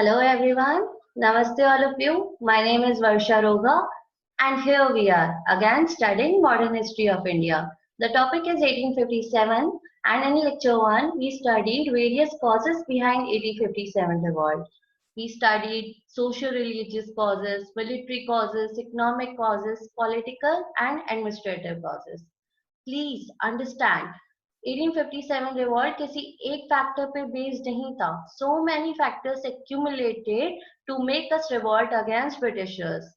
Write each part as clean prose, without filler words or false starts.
Hello everyone. Namaste all of you. My name is Varsha Roga and here we are again studying modern history of India. The topic is 1857 and in lecture 1 we studied various causes behind 1857 revolt. We studied social religious causes, military causes, economic causes, political and administrative causes. Please understand 1857 revolt किसी एक factor पे based नहीं था. So many factors accumulated to make us revolt against Britishers.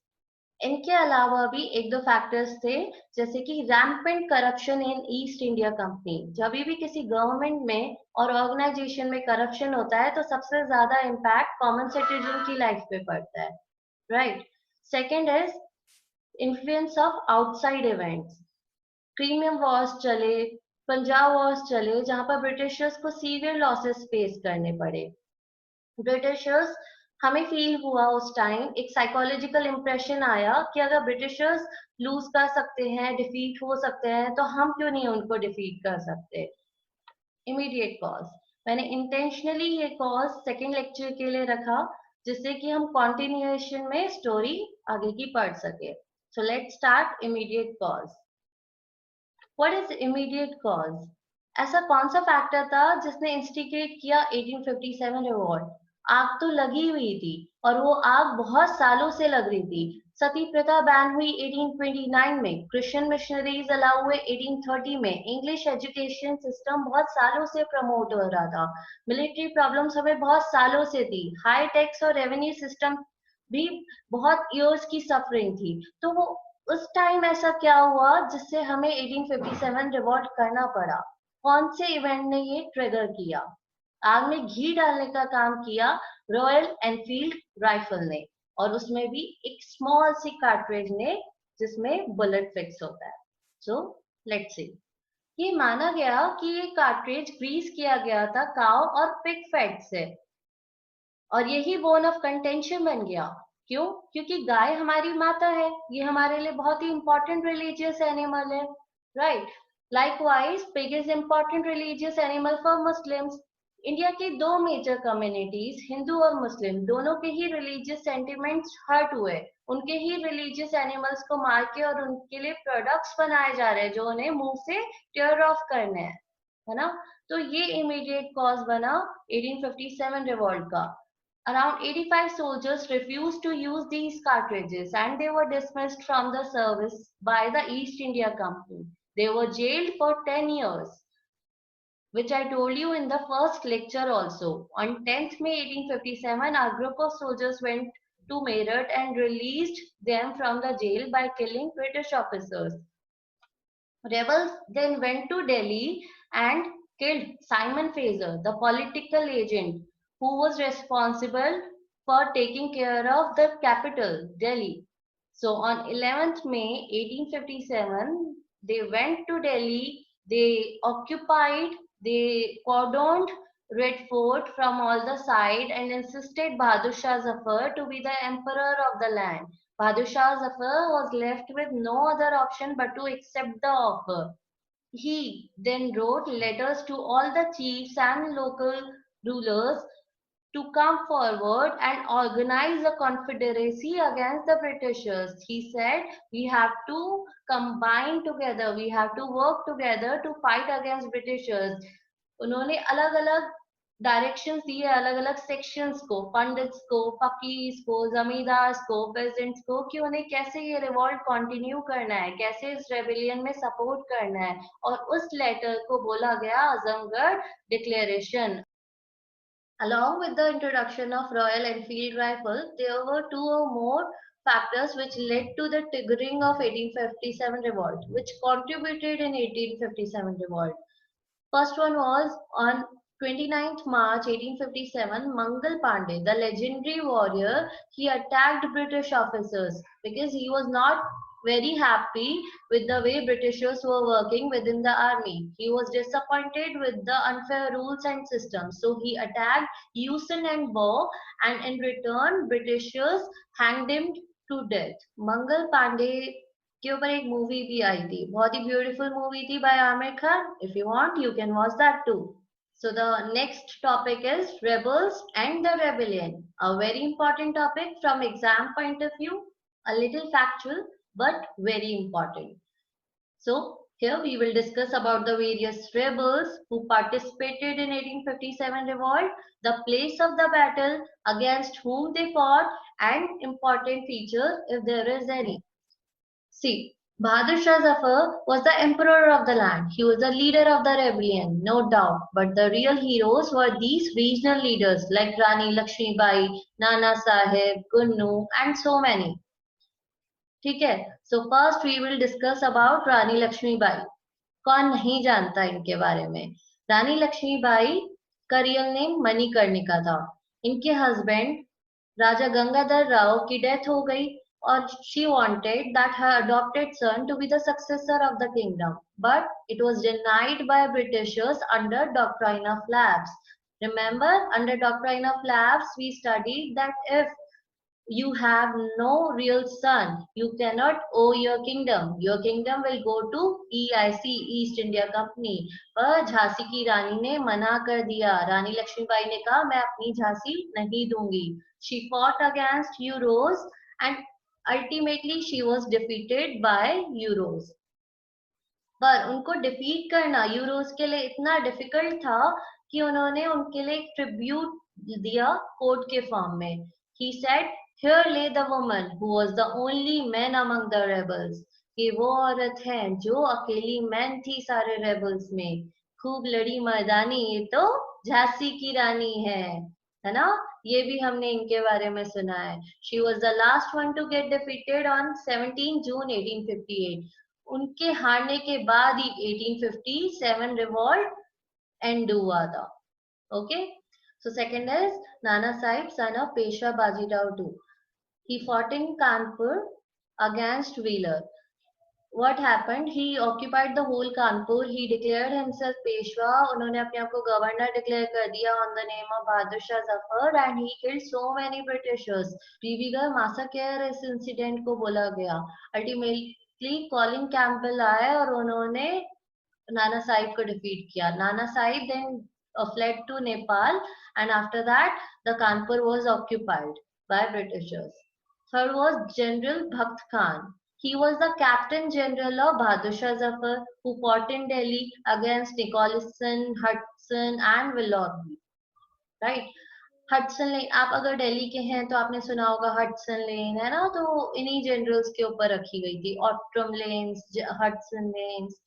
इनके अलावा भी एक दो फैक्टर्स थे, जैसे कि rampant corruption in East India Company. जब भी किसी गवर्नमेंट में और ऑर्गेनाइजेशन में करप्शन होता है तो सबसे ज्यादा इम्पैक्ट कॉमन सिटीजन की लाइफ पे पड़ता है, right. Second is influence of outside events. Crimean wars चले, पंजाब वॉर्स चले, जहां पर ब्रिटिशर्स को सीवियर लॉसेस फेस करने पड़े. ब्रिटिशर्स, हमें फील हुआ उस टाइम, एक साइकोलॉजिकल इम्प्रेशन आया कि अगर ब्रिटिशर्स लूज कर सकते हैं, डिफीट हो सकते हैं, तो हम क्यों नहीं उनको डिफीट कर सकते. इमीडिएट कॉज, मैंने इंटेंशनली ये कॉज सेकेंड लेक्चर के लिए रखा जिससे कि हम कॉन्टिन्यूएशन में स्टोरी आगे की पढ़ सके. So let's start immediate cause. What is immediate cause? ऐसा कौन सा फैक्टर था जिसने इंस्टिगेट किया 1857 रिवॉल्ट? आग तो लगी हुई थी और वो आग बहुत सालों से लग रही थी. सती प्रथा बैन हुई 1829 में, क्रिश्चियन मिशनरीज अलाउ हुए 1830 में, इंग्लिश एजुकेशन सिस्टम बहुत सालों से प्रमोट हो रहा था, मिलिट्री प्रॉब्लम्स हमें बहुत सालों से थी, हाई टैक्स और रेवेन्यू सिस्टम भी बहुत ईयर्स की सफरिंग थी. तो वो उस टाइम ऐसा क्या हुआ जिससे हमें 1857 रिवॉल्ट करना पड़ा? कौन से इवेंट ने ये ट्रिगर किया? आग में घी डालने का काम किया रॉयल एनफील्ड राइफल ने, और उसमें भी एक स्मॉल सी कार्ट्रिज ने जिसमें बुलेट फिक्स होता है. So let's see. ये माना गया कि ये कार्ट्रिज ग्रीस किया गया था काउ और पिग फैट से, और यही बोन ऑफ कंटेंशन बन गया. क्यों? क्योंकि गाय हमारी माता है, ये हमारे लिए बहुत ही इंपॉर्टेंट रिलीजियस एनिमल है, right. Likewise pig is important religious animal for Muslims. India की दो मेजर कम्युनिटीज, हिंदू और मुस्लिम, दोनों के ही रिलीजियस सेंटिमेंट्स हर्ट हुए. उनके ही रिलीजियस एनिमल्स को मार के और उनके लिए प्रोडक्ट्स बनाए जा रहे हैं जो उन्हें मुंह से टेयर ऑफ करने हैं, है ना. तो ये इमीडिएट कॉज बना 1857 रिवॉल्ट का. Around 85 soldiers refused to use these cartridges and they were dismissed from the service by the East India Company. They were jailed for 10 years, which I told you in the first lecture also. On 10th May 1857, a group of soldiers went to Meerut and released them from the jail by killing British officers. Rebels then went to Delhi and killed Simon Fraser, the political agent who was responsible for taking care of the capital, Delhi. So on 11th May 1857, they went to Delhi, they occupied, they cordoned Red Fort from all the sides and insisted Bahadur Shah Zafar to be the emperor of the land. Bahadur Shah Zafar was left with no other option but to accept the offer. He then wrote letters to all the chiefs and local rulers to come forward and organize a confederacy against the Britishers. He said, we have to combine together, we have to work together to fight against Britishers. उन्होंने अलग अलग directions दिए अलग अलग sections को, pandits को, फकीर्स को, जमींदार्स को, पेजेंट्स को, कि उन्हें कैसे ये रिवॉल्ट कंटिन्यू करना है, कैसे इस रेबेलियन में सपोर्ट करना है. और उस लेटर को बोला गया Azamgarh declaration. Along with the introduction of Royal Enfield rifle, there were two or more factors which led to the triggering of 1857 revolt, which contributed in 1857 revolt. First one was on 29th March 1857, Mangal Pandey, the legendary warrior, he attacked British officers because he was not very happy with the way Britishers were working within the army. He was disappointed with the unfair rules and systems. So he attacked Houston and Bow, and in return, Britishers hanged him to death. Mangal Pandey के ऊपर एक movie भी आई थी, बहुत ही beautiful movie थी by Aamir Khan. If you want you can watch that too. So the next topic is rebels and the rebellion. A very important topic from exam point of view, a little factual but very important. So here we will discuss about the various rebels who participated in 1857 revolt, the place of the battle, against whom they fought, and important features if there is any. See, Bahadur Shah Zafar was the emperor of the land. He was the leader of the rebellion, no doubt. But the real heroes were these regional leaders like Rani Lakshmi Bai, Nana Sahib, Gunnu, and so many. ठीक है. So first we will discuss about रानी लक्ष्मीबाई. कौन नहीं जानता इनके बारे में. रानी लक्ष्मीबाई का real name Manikarnika था. इनके हस्बैंड राजा गंगाधर राव की डेथ हो गई और she wanted that her adopted son to be the successor of the kingdom, but it was denied by Britishers under Doctrine of Lapse. Remember, under Doctrine of Lapse, we studied that if you have no real son, you cannot owe your kingdom. Your kingdom will go to EIC, East India Company. पर झांसी की रानी ने मना कर दिया. रानी लक्ष्मीबाई ने कहा मैं अपनी झांसी नहीं दूंगी. She fought against Euros and ultimately she was defeated by Euros. पर उनको डिफीट करना यूरोस के लिए इतना डिफिकल्ट था कि उन्होंने उनके लिए एक ट्रिब्यूट दिया कोर्ट के फॉर्म में. He said, Here lay the woman who was the only man among the rebels. कि वो औरत है जो अकेली मैन थी सारे रेबल्स में. खूब लड़ी मर्दानी, ये तो झांसी की रानी है ना. ये भी हमने इनके बारे में सुना है. She was the last one to get defeated on 17 June 1858. उनके हारने के बाद ही 1857 रिवॉल्ट एंड हुआ था. Okay. So second is Nana Sahib, son of Peshwa Bajirao II. He fought in Kanpur against Wheeler. What happened? He occupied the whole Kanpur. He declared himself Peshwa. उन्होंने अपने आप को गवर्नर डिक्लेयर कर दिया on the name of Bahadur Shah Zafar and he killed so many Britishers. Rivigar massacre इस incident को बोला गया. Ultimately Colin Campbell आए और उन्होंने नाना साहिब को डिफीट किया. Nana Sahib then fled to Nepal and after that the Kanpur was occupied by Britishers. Third was General Bakt Khan. He was the Captain General of Bahadur Shah Zafar who fought in Delhi against Nicholson, Hudson and Willoughby. Right? Hudson lane, आप अगर दिल्ली के हैं तो आपने सुना होगा Hudson लेन है ना, तो इन्हीं जनरल्स के ऊपर रखी गई थी. Outram lanes, Hudson lanes.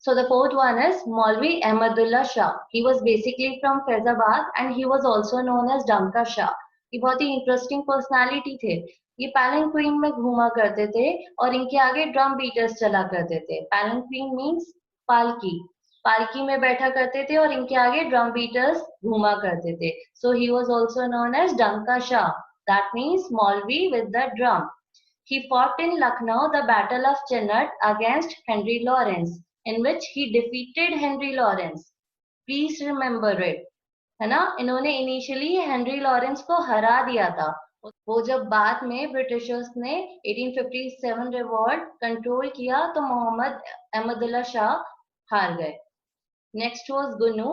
So the fourth one is Maulvi Ahmadullah Shah. He was basically from Faizabad and he was also known as Damka Shah. ये बहुत ही इंटरेस्टिंग पर्सनालिटी थे. ये पैलेंक्विन में घूमा करते थे और इनके आगे ड्रम बीटर्स चला करते थे. पैलेंक्विन मीन्स पालकी. पालकी में बैठा करते थे और इनके आगे ड्रम बीटर्स घूमा करते थे. So he was also known as Damka Shah. That means Maulvi with the drum. He fought in Lucknow the Battle of Chennault against Henry Lawrence, in which he defeated Henry Lawrence. Please remember it. है ना. इन्होंने initially Henry Lawrence को हरा दिया था. वो जब बाद में ब्रिटिशर्स ने 1857 रिवॉल्ट कंट्रोल किया तो मोहम्मद अहमदुल्ला शाह हार गए. Next was Gunnu.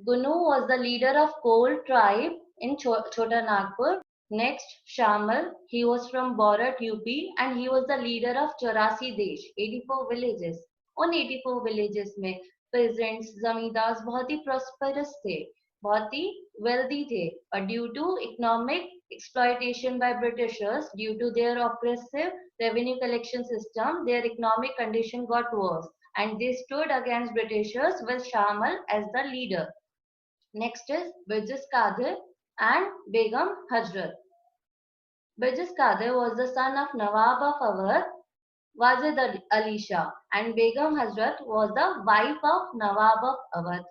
Gunnu was the leader of Kol tribe in Chota Nagpur. Next, Shamal. He was from Borat, UP, and he was the leader of 84 देश, 84 villages. उन 84 villages में peasants, जमींदार बहुत ही prosperous थे, बहुत ही wealthy थे, but due to economic exploitation by Britishers, due to their oppressive revenue collection system, their economic condition got worse, and they stood against Britishers with Shamal as the leader. Next is Birjis Kadir and Begum Hazrat. Birjis Kadir was the son of Nawab of Awadh, Wajid Ali Shah, and Begum Hazrat was the wife of Nawab of Awadh.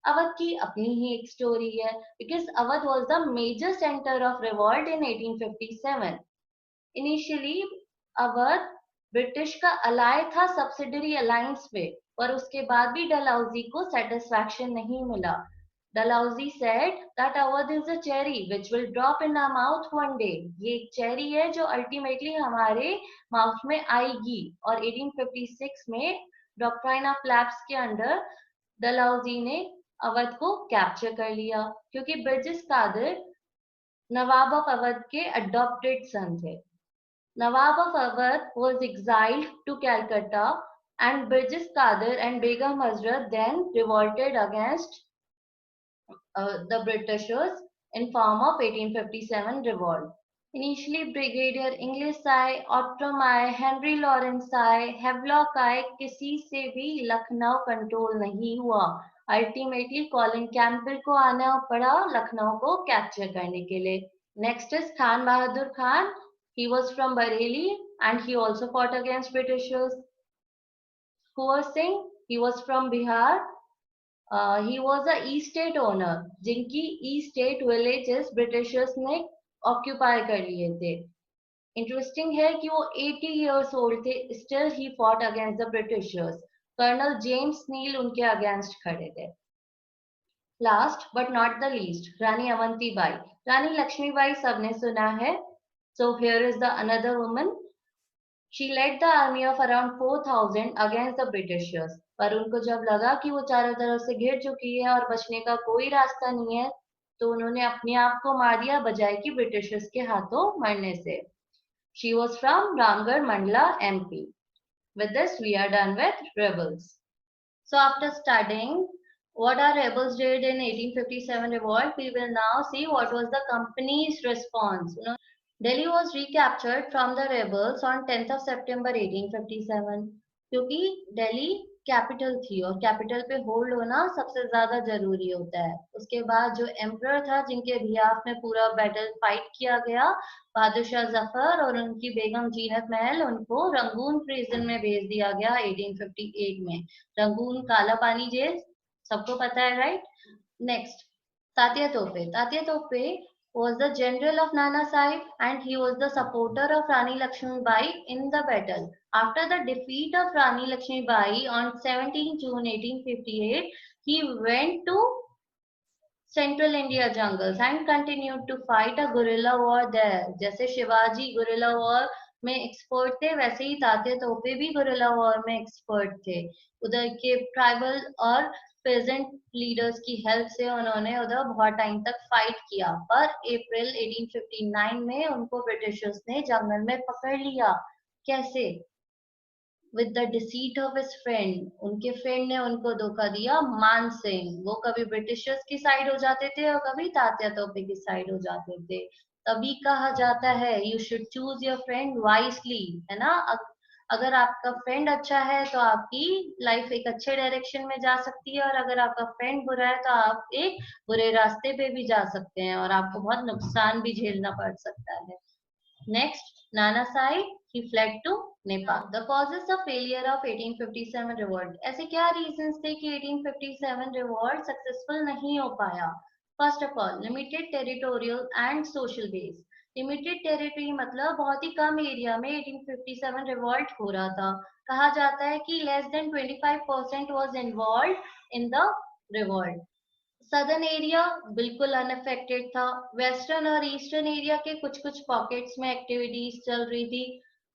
Awadh की अपनी ही एक story है because Awadh was the major center of revolt in 1857. Initially Awadh British का अलाय था subsidiary alliance पे, पर उसके बाद भी डलहौजी को सेटिस्फैक्शन नहीं मिला. Dalhousie said that Awadh is a cherry which will drop in our mouth one day. ये एक चेरी है जो अल्टीमेटली हमारे माउथ में आएगी. और 1856 में डॉक्ट्राइन ऑफ लैप्स के अंडर डलहौजी ने अवध को कैप्चर कर लिया, क्योंकि ब्रिटिश कादर नवाब ऑफ अवध के अडॉप्टेड सन थे। Nawab of Awadh was exiled to Calcutta and British Qadir and Begum Hazrat then revolted against the Britishers in form of 1857 revolt. Initially Brigadier Inglis आए, ऑट्रम आए, हेनरी लॉरेंस आए, हेवलॉक आए, किसी से भी लखनऊ कंट्रोल नहीं हुआ। अल्टीमेटली कॉलिन कैंपबेल को आना पड़ा लखनऊ को कैप्चर करने के लिए। Next is Khan Bahadur Khan. He was from Bareilly and he also fought against Britishers. Kuwar Singh, he was from Bihar. He was a estate owner जिनकी estate villages ब्रिटिशर्स ने occupy कर लिए थे। इंटरेस्टिंग है कि वो 80 years old थे, still ही fought against the Britishers. Colonel James Neill उनके अगेंस्ट खड़े थे। Last but not the least, Rani Avantibai. Rani Lakshmibai सबने सुना है। So here is the another woman. She led the army of around 4,000 against the Britishers. पर उनको जब लगा कि वो चारों तरफ से घिर चुकी है और बचने का कोई रास्ता नहीं है, तो उन्होंने अपने आप को मार दिया बजाय कि ब्रिटिशर्स के हाथों मरने से। She was from Ramgarh Mandla, MP. With this, we are done with rebels. So after studying what our rebels did in 1857 revolt, we will now see what was the company's response. Delhi was recaptured from the rebels on 10th of September 1857, क्योंकि Delhi capital थी और capital पे hold होना सबसे ज्यादा जरूरी होता है। उसके बाद जो एम्परर था जिनके बिहाफ में पूरा बैटल फाइट किया गया, बहादुर शाह जफर और उनकी बेगम जीनत महल, उनको रंगून प्रिजन में भेज दिया गया 1858 में। रंगून काला पानी जेल, सबको पता है, राइट? नेक्स्ट, तात्या तोपे। तात्या तोपे was the general of Nana Sahib and he was the supporter of Rani Lakshmibai in the battle. After the defeat of Rani Lakshmibai on 17 June 1858, he went to Central India jungles and continued to fight a guerrilla war there. जैसे Shivaji guerrilla war में expert थे, वैसे ही तात्या तोपे भी guerrilla war में expert थे। उधर के ट्राइबल और पेजेंट लीडर्स की हेल्प से उन्होंने उधर बहुत टाइम तक फाइट किया, पर अप्रैल 1859 में उनको ब्रिटिशर्स ने जंगल में पकड़ लिया। कैसे? With the deceit of his friend. उनके फ्रेंड ने उनको धोखा दिया, मान सिंह। वो कभी ब्रिटिशर्स की साइड हो जाते थे और कभी तात्या तोपे की साइड हो जाते थे। तभी कहा जाता है you should choose your friend wisely, है ना? अगर आपका फ्रेंड अच्छा है तो आपकी लाइफ एक अच्छे डायरेक्शन में जा सकती है, और अगर आपका फ्रेंड बुरा है तो आप एक बुरे रास्ते पे भी जा सकते हैं और आपको बहुत नुकसान भी झेलना पड़ सकता है। Next, Nana Sahib, he fled to Nepal. The causes of failure of 1857 revolt. ऐसे क्या reasons थे कि 1857 revolt successful नहीं हो पाया? First of all, limited territorial and social base. Limited territory मतलब बहुत ही कम एरिया में 1857 रिवॉल्ट हो रहा था। कहा जाता है कि less than 25% was involve in the revolt. Southern area बिल्कुल अनअफेक्टेड था। वेस्टर्न और ईस्टर्न एरिया के कुछ कुछ पॉकेट्स में एक्टिविटीज चल रही थी।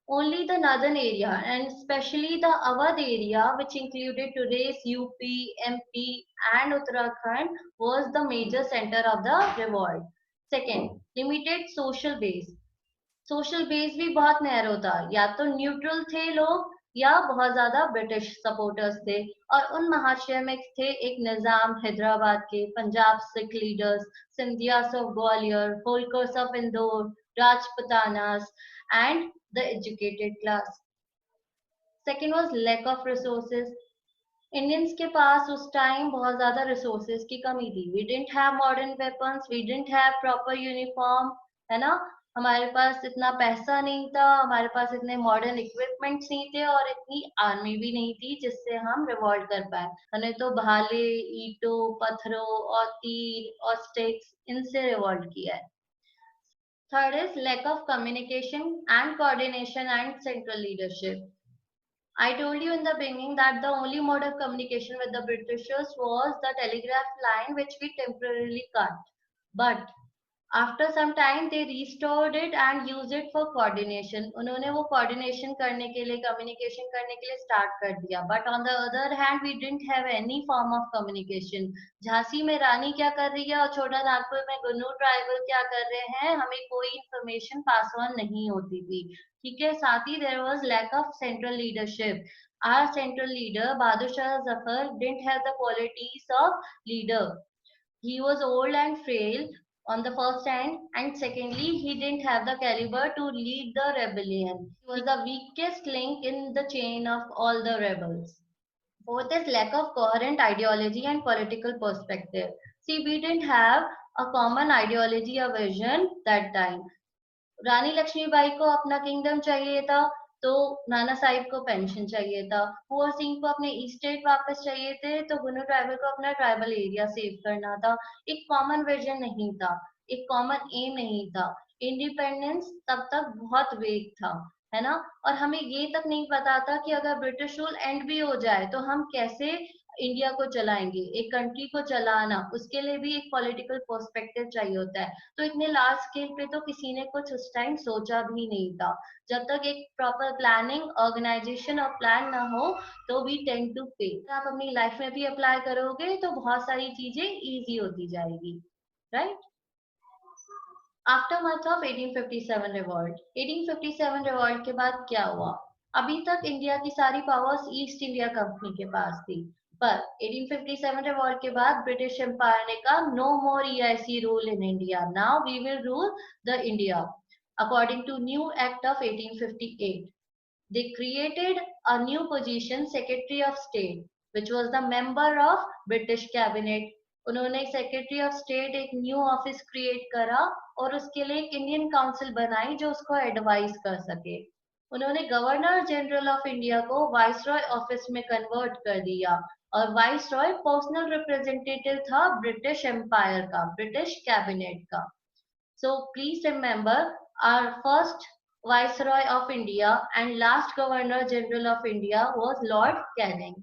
Only the northern area and especially the Awadh area, which included today's UP, MP and Uttarakhand, was the major center of the revolt. Second, limited social base. Social base भी बहुत narrow था, या तो neutral थे लोग या बहुत ज्यादा ब्रिटिश सपोर्टर्स थे। और उन महाशय में थे एक निजाम हैदराबाद के, Punjab Sikh leaders, Scindias of Gwalior, Holkars of Indore, Rajputanas and the educated class. Second was lack of resources. Indians के पास उस टाइम बहुत ज्यादा रिसोर्सेज की कमी थी। We didn't have modern weapons, we didn't have proper uniform, है ना? हमारे पास इतना पैसा नहीं था, हमारे पास इतने मॉडर्न इक्विपमेंट्स नहीं थे और इतनी आर्मी भी नहीं थी जिससे हम रिवॉल्ट कर पाए। हमने तो भाले, ईंटों, पत्थरों और तीर और स्टिक्स, इनसे रिवॉल्ट किया है। Third is lack of communication and coordination and central leadership. I told you in the beginning that the only mode of communication with the Britishers was the telegraph line, which we temporarily cut. But after some time they restored it and use it for coordination. उन्होंने वो coordination करने के लिए, communication करने के लिए start कर दिया. But on the other hand we didn't have any form of communication. Jhansi में रानी क्या कर रही है और छोटा नागपुर में गुन्नू ट्राइबल क्या कर रहे हैं, हमें कोई इंफॉर्मेशन पास ऑन नहीं होती थी. ठीक है. साथ ही there was lack of central leadership. our central leader Bahadur Shah Zafar didn't have the qualities of leader. He was old and frail on the first hand, and secondly, he didn't have the caliber to lead the rebellion. He was the weakest link in the chain of all the rebels. Fourth is lack of coherent ideology and political perspective. See, we didn't have a common ideology or vision that time. रानी लक्ष्मीबाई को अपना kingdom चाहिए था, तो नाना साहिब को pension चाहिए था. कुंवर सिंह को अपने स्टेट वापस चाहिए थे, तो गुन्नू ट्राइबल को अपना ट्राइबल एरिया सेव करना था. एक कॉमन विजन नहीं था, एक कॉमन एम नहीं था. इंडिपेंडेंस तब तक बहुत वेग था, है ना. और हमें ये तक नहीं पता था कि अगर ब्रिटिश रूल एंड भी हो जाए तो हम कैसे इंडिया को चलाएंगे. एक कंट्री को चलाना, उसके लिए भी एक पॉलिटिकल पर्सपेक्टिव चाहिए होता है. तो इतने लार्ज स्केल पे तो किसी ने कुछ उस टाइम सोचा भी नहीं था. जब तक एक प्रॉपर प्लानिंग, ऑर्गेनाइजेशन और प्लान ना हो, तो वी टेंड टू पे. आप अपनी लाइफ में भी अप्लाई करोगे तो बहुत सारी चीजें इजी होती जाएगी, right. Aftermath of 1857 revolt. 1857 revolt के बाद क्या हुआ? अभी तक इंडिया की सारी पावर्स ईस्ट इंडिया कंपनी के पास थी, पर 1857 रिवॉल्ट के बाद ब्रिटिश एम्पायर ने कहा no more EIC rule in India, now we will rule the India. According to new act of 1858, they created a new position, secretary of state, which was the member of british cabinet. उन्होंने secretary of state एक new office create करा और उसके लिए एक Indian council बनाई जो उसको एडवाइस कर सके. उन्होंने गवर्नर जनरल ऑफ इंडिया को वाइसरॉय ऑफिस में कन्वर्ट कर दिया, और वाइसरॉय पर्सनल रिप्रेजेंटेटिव था ब्रिटिश एम्पायर का, ब्रिटिश कैबिनेट का. So please remember, our first Viceroy of India and last Governor General of India was Lord Canning.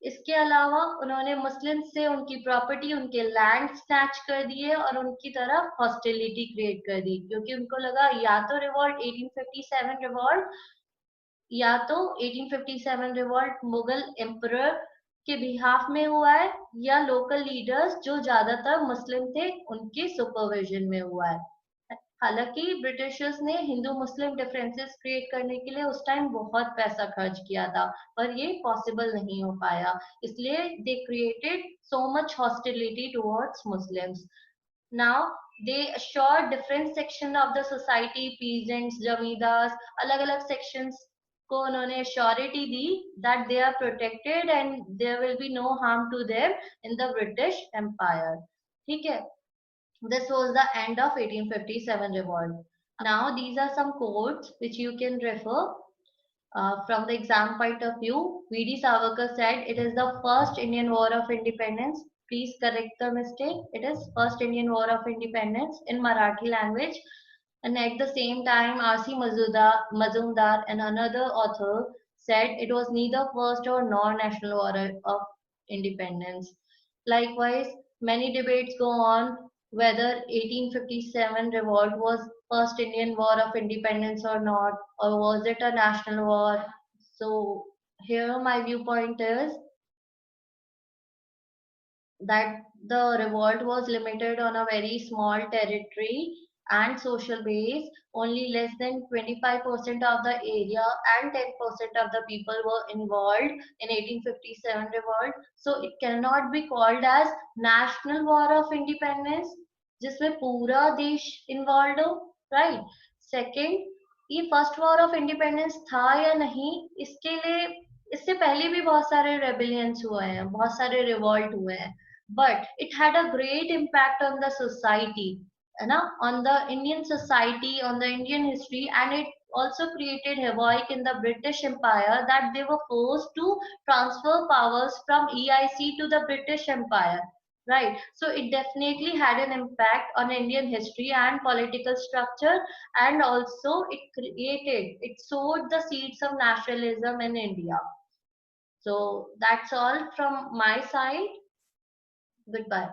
इसके अलावा उन्होंने मुस्लिम से उनकी प्रॉपर्टी, उनके लैंड स्नैच कर दिए और उनकी तरफ हॉस्टिलिटी क्रिएट कर दी, क्योंकि उनको लगा या तो रिवॉल्ट 1857 रिवॉल्ट, या तो 1857 रिवॉल्ट मुगल एम्परर के बिहाफ में हुआ है, या लोकल लीडर्स जो ज्यादातर मुस्लिम थे उनके सुपरविजन में हुआ है. हालांकि ब्रिटिशर्स ने हिंदू मुस्लिम डिफरेंसेस क्रिएट करने के लिए उस टाइम बहुत पैसा खर्च किया था, पर ये पॉसिबल नहीं हो पाया. इसलिए they created so much hostility towards Muslims. Now they assured different section of the society, peasants, जमींदार, अलग अलग sections को उन्होंने surety the that they are protected and there will be no harm to them in the British Empire. ठीक है. This was the end of 1857 revolt. Now these are some quotes which you can refer from the exam point of view. V.D. Savarkar said it is the first Indian War of Independence. Please correct the mistake. It is first Indian War of Independence in Marathi language. And at the same time, R.C. Mazumdar and another author said it was neither first or nor national war of independence. Likewise, many debates go on whether 1857 revolt was first Indian War of Independence or not, or was it a national war. So here my viewpoint is that the revolt was limited on a very small territory and social base. Only less than 25% of the area and 10% of the people were involved in 1857 revolt. So it cannot be called as national war of independence जिसमें पूरा देश involve हो, right. Second, ये first war of independence था या नहीं, इसके लिए इससे पहले भी बहुत सारे रेबिलियंस हुए हैं, बहुत सारे रिवॉल्ट हुए हैं, but it had a great impact on the society, है ना, on the Indian society, on the Indian history, and it also created havoc in the British Empire that they were forced to transfer powers from EIC to the British Empire, right. So it definitely had an impact on Indian history and political structure, and also it sowed the seeds of nationalism in India. So that's all from my side. Goodbye.